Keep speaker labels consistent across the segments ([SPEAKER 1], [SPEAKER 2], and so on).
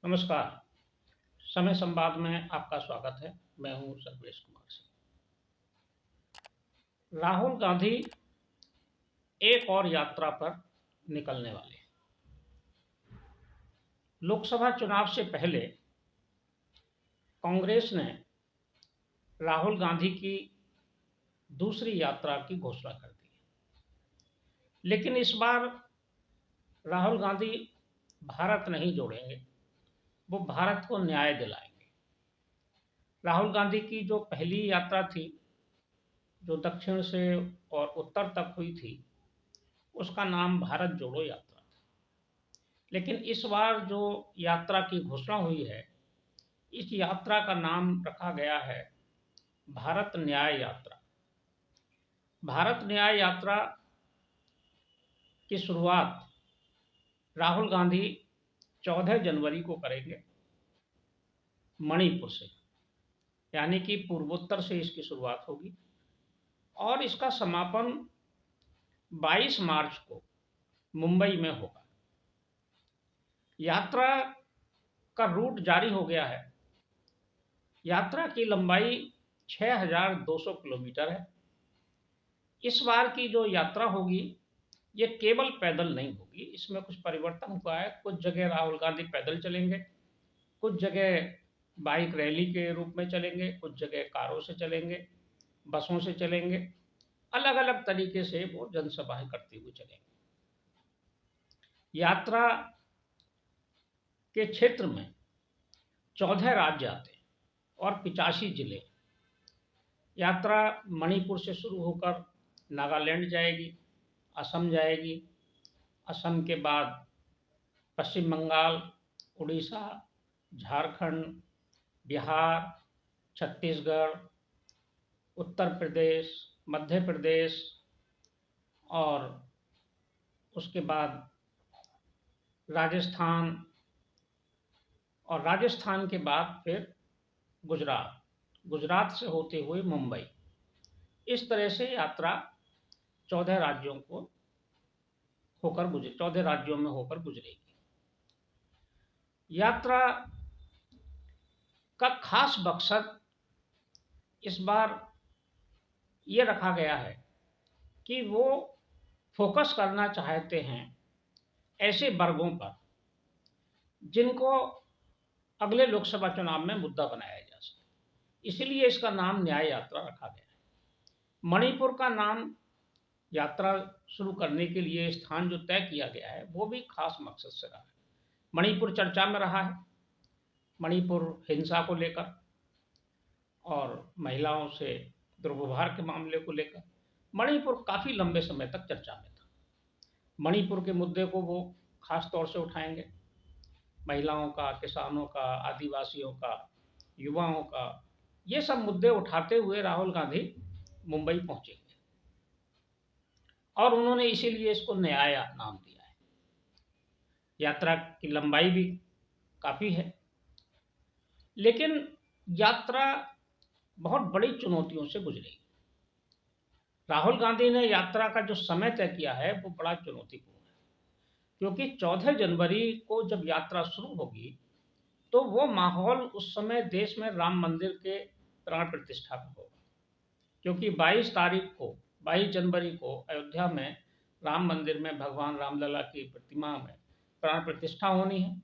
[SPEAKER 1] नमस्कार। समय संवाद में आपका स्वागत है। मैं हूं सर्वेश कुमार सिंह। राहुल गांधी एक और यात्रा पर निकलने वाले हैं। लोकसभा चुनाव से पहले कांग्रेस ने राहुल गांधी की दूसरी यात्रा की घोषणा कर दी, लेकिन इस बार राहुल गांधी भारत नहीं जोड़ेंगे, वो भारत को न्याय दिलाएंगे। राहुल गांधी की जो पहली यात्रा थी, जो दक्षिण से और उत्तर तक हुई थी, उसका नाम भारत जोड़ो यात्रा था। लेकिन इस बार जो यात्रा की घोषणा हुई है, इस यात्रा का नाम रखा गया है भारत न्याय यात्रा। भारत न्याय यात्रा की शुरुआत राहुल गांधी 14 जनवरी को करेंगे मणिपुर से, यानी कि पूर्वोत्तर से इसकी शुरुआत होगी और इसका समापन 22 मार्च को मुंबई में होगा। यात्रा का रूट जारी हो गया है। यात्रा की लंबाई 6200 किलोमीटर है। इस बार की जो यात्रा होगी, ये केवल पैदल नहीं होगी, इसमें कुछ परिवर्तन हुआ है। कुछ जगह राहुल गांधी पैदल चलेंगे, कुछ जगह बाइक रैली के रूप में चलेंगे, कुछ जगह कारों से चलेंगे, बसों से चलेंगे। अलग अलग तरीके से वो जनसभाएं करते हुए चलेंगे। यात्रा के क्षेत्र में 14 राज्य आते हैं और 85 जिले। यात्रा मणिपुर से शुरू होकर नागालैंड जाएगी, असम जाएगी, असम के बाद पश्चिम बंगाल, उड़ीसा, झारखंड, बिहार, छत्तीसगढ़, उत्तर प्रदेश, मध्य प्रदेश और उसके बाद राजस्थान, और राजस्थान के बाद फिर गुजरात, गुजरात से होते हुए मुंबई। इस तरह से यात्रा 14 राज्यों को होकर 14 राज्यों में होकर गुजरेगी। यात्रा का खास मकसद इस बार ये रखा गया है कि वो फोकस करना चाहते हैं ऐसे वर्गों पर जिनको अगले लोकसभा चुनाव में मुद्दा बनाया जा सके। इसलिए इसका नाम न्याय यात्रा रखा गया है। मणिपुर का नाम यात्रा शुरू करने के लिए स्थान जो तय किया गया है, वो भी खास मकसद से रहा है। मणिपुर चर्चा में रहा है, मणिपुर हिंसा को लेकर और महिलाओं से दुर्व्यवहार के मामले को लेकर मणिपुर काफ़ी लंबे समय तक चर्चा में था। मणिपुर के मुद्दे को वो खास तौर से उठाएंगे। महिलाओं का, किसानों का, आदिवासियों का, युवाओं का, ये सब मुद्दे उठाते हुए राहुल गांधी मुंबई पहुंचेंगे और उन्होंने इसीलिए इसको न्याय नाम दिया है। यात्रा की लंबाई भी काफ़ी है, लेकिन यात्रा बहुत बड़ी चुनौतियों से गुजरेगी। राहुल गांधी ने यात्रा का जो समय तय किया है वो बड़ा चुनौतीपूर्ण है, क्योंकि 14 जनवरी को जब यात्रा शुरू होगी तो वो माहौल उस समय देश में राम मंदिर के प्राण प्रतिष्ठा का होगा, क्योंकि 22 जनवरी को अयोध्या में राम मंदिर में भगवान रामलला की प्रतिमा में प्राण प्रतिष्ठा होनी है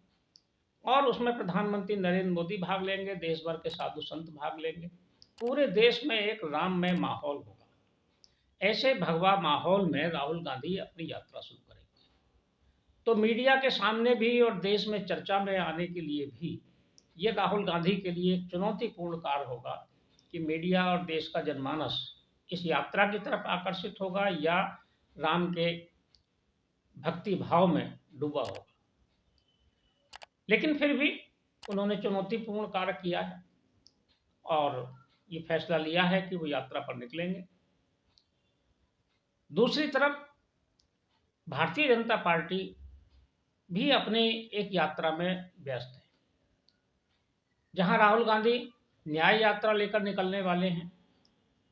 [SPEAKER 1] और उसमें प्रधानमंत्री नरेंद्र मोदी भाग लेंगे, देश भर के साधु संत भाग लेंगे। पूरे देश में एक राममय माहौल होगा। ऐसे भगवा माहौल में राहुल गांधी अपनी यात्रा शुरू करेंगे। तो मीडिया के सामने भी और देश में चर्चा में आने के लिए भी ये राहुल गांधी के लिए एक चुनौतीपूर्ण कार्य होगा कि मीडिया और देश का जनमानस इस यात्रा की तरफ आकर्षित होगा या राम के भक्ति भाव में डूबा होगा। लेकिन फिर भी उन्होंने चुनौतीपूर्ण कार्य किया है और ये फैसला लिया है कि वो यात्रा पर निकलेंगे। दूसरी तरफ भारतीय जनता पार्टी भी अपनी एक यात्रा में व्यस्त है, जहां राहुल गांधी न्याय यात्रा लेकर निकलने वाले हैं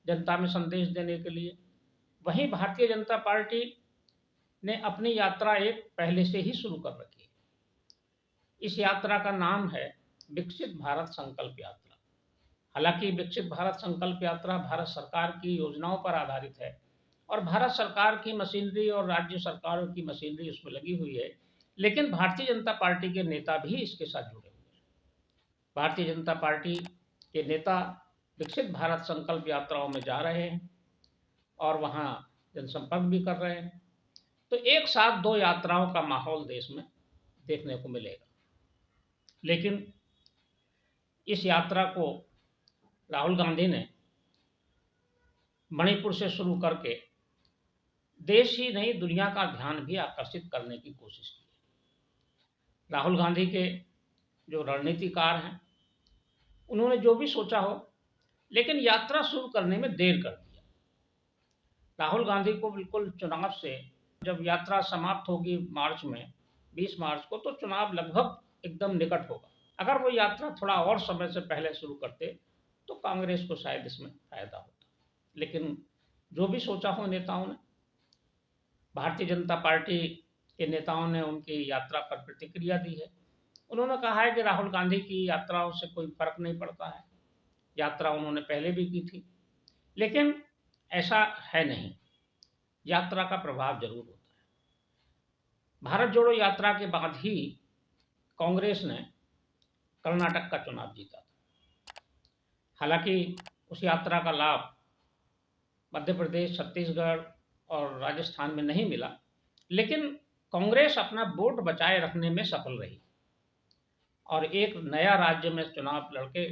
[SPEAKER 1] जनता में संदेश देने के लिए। वहीं भारतीय जनता पार्टी ने अपनी यात्रा एक पहले से ही शुरू कर रखी है। इस यात्रा का नाम है विकसित भारत संकल्प यात्रा। हालांकि विकसित भारत संकल्प यात्रा भारत सरकार की योजनाओं पर आधारित है और भारत सरकार की मशीनरी और राज्य सरकारों की मशीनरी उसमें लगी हुई है, लेकिन भारतीय जनता पार्टी के नेता भी इसके साथ जुड़े हुए हैं। भारतीय जनता पार्टी के नेता विकसित भारत संकल्प यात्राओं में जा रहे हैं और वहाँ जनसंपर्क भी कर रहे हैं। तो एक साथ दो यात्राओं का माहौल देश में देखने को मिलेगा। लेकिन इस यात्रा को राहुल गांधी ने मणिपुर से शुरू करके देश ही नहीं दुनिया का ध्यान भी आकर्षित करने की कोशिश की है। राहुल गांधी के जो रणनीतिकार हैं, उन्होंने जो भी सोचा हो, लेकिन यात्रा शुरू करने में देर कर दिया। राहुल गांधी को बिल्कुल चुनाव से, जब यात्रा समाप्त होगी मार्च में 20 मार्च को, तो चुनाव लगभग एकदम निकट होगा। अगर वो यात्रा थोड़ा और समय से पहले शुरू करते तो कांग्रेस को शायद इसमें फायदा होता। लेकिन जो भी सोचा हो नेताओं ने, भारतीय जनता पार्टी के नेताओं ने उनकी यात्रा पर प्रतिक्रिया दी है। उन्होंने कहा है कि राहुल गांधी की यात्राओं से कोई फर्क नहीं पड़ता है, यात्रा उन्होंने पहले भी की थी। लेकिन ऐसा है नहीं, यात्रा का प्रभाव जरूर होता है। भारत जोड़ो यात्रा के बाद ही कांग्रेस ने कर्नाटक का चुनाव जीता था। हालांकि उस यात्रा का लाभ मध्य प्रदेश, छत्तीसगढ़ और राजस्थान में नहीं मिला, लेकिन कांग्रेस अपना वोट बचाए रखने में सफल रही और एक नया राज्य में चुनाव लड़के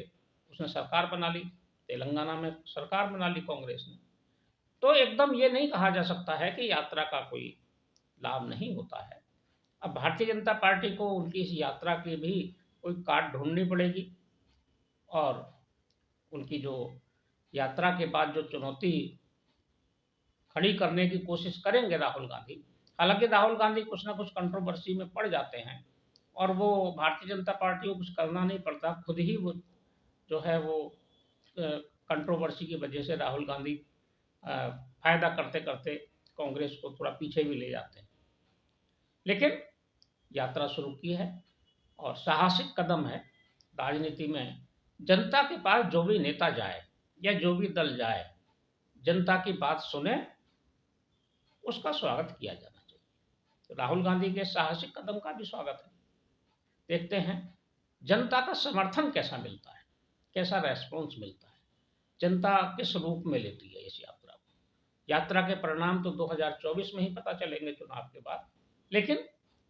[SPEAKER 1] उसने सरकार बना ली। तेलंगाना में सरकार बना ली कांग्रेस ने। तो एकदम ये नहीं कहा जा सकता है कि यात्रा का कोई लाभ नहीं होता है। अब भारतीय जनता पार्टी को उनकी इस यात्रा की भी कोई काट ढूंढनी पड़ेगी और उनकी जो यात्रा के बाद जो चुनौती खड़ी करने की कोशिश करेंगे राहुल गांधी। हालांकि राहुल गांधी कुछ ना कुछ कंट्रोवर्सी में पड़ जाते हैं और वो भारतीय जनता पार्टी को कुछ करना नहीं पड़ता, खुद ही वो जो है वो कंट्रोवर्सी की वजह से राहुल गांधी फायदा करते करते कांग्रेस को थोड़ा पीछे भी ले जाते हैं। लेकिन यात्रा शुरू की है और साहसिक कदम है। राजनीति में जनता के पास जो भी नेता जाए या जो भी दल जाए, जनता की बात सुने, उसका स्वागत किया जाना चाहिए। तो राहुल गांधी के साहसिक कदम का भी स्वागत है। देखते हैं जनता का समर्थन कैसा मिलता है, कैसा रेस्पॉन्स मिलता है, जनता किस रूप में लेती है इस यात्रा को। यात्रा के परिणाम तो 2024 में ही पता चलेंगे चुनाव के बाद, लेकिन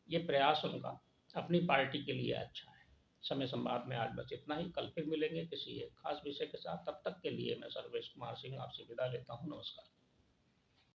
[SPEAKER 1] ये प्रयास उनका अपनी पार्टी के लिए अच्छा है। समय संवाद में आज बस इतना ही। कल फिर मिलेंगे किसी एक खास विषय के साथ। तब तक के लिए मैं सर्वेश कुमार सिंह आपसे विदा लेता हूँ। नमस्कार।